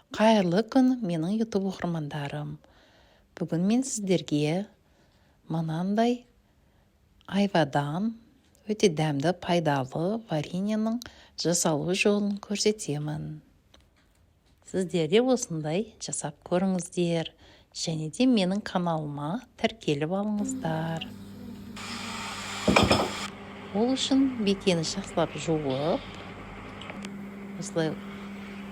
Қайырлы күн, менің YouTube оқырмандарым. Бүгін мен сіздерге мынандай айвадан өте дәмді, пайдалы вареньенің жасалу жолын көрсетемін. Сіздер де осындай жасап көріңіздер, және де менің каналыма тіркеліп алыңыздар. Ол үшін бекені жақсылап жуып, осылай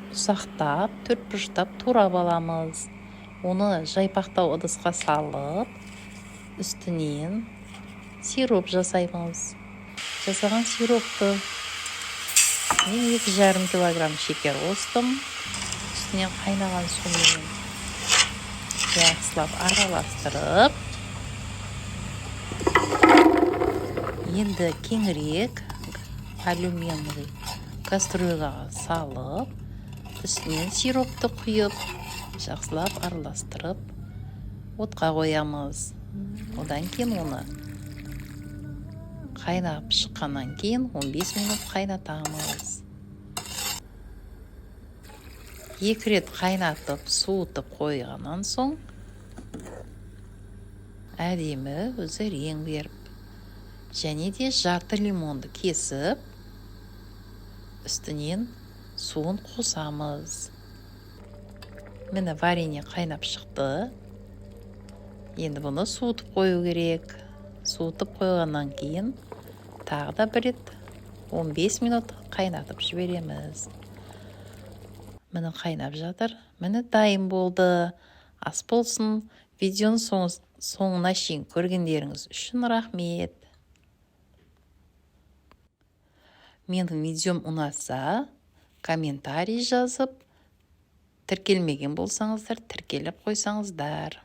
ұсақтап, төртбұрыштап турап аламыз. Оны жайпақтау ыдысқа салып, үстінен сироп жасаймыз. Жасаған сиропты мен 2,5 килограмм шекер қостым. Үстінен қайнаған сумен жақсылап араластырып, енді кеңірек алюминий кастрюляға салып, үстінен сиропты құйып, жақсылап араластырып, отқа қоямыз. Одан кейін оны қайнап шыққаннан кейін 15 минут қайнатамыз. 2 рет қайнатып, суытып қойғаннан соң әдемі өзі рең беріп, және де жарты лимонды кесіп, үстінен суын қосамыз. Міне варенье қайнап шықты. Енді бұны суытып қою керек. Суытып қойғаннан кейін тағы да 1 рет 15 минут қайнатып жібереміз. Міне қайнап жатыр. Міне дайын болды. Ас болсын. Видеоны соңына шейін көргендеріңіз үшін рахмет. Менің видеом ұнаса, комментарий жазып, тіркелмеген болсаңыздар, тіркеліп қойсаңыздар.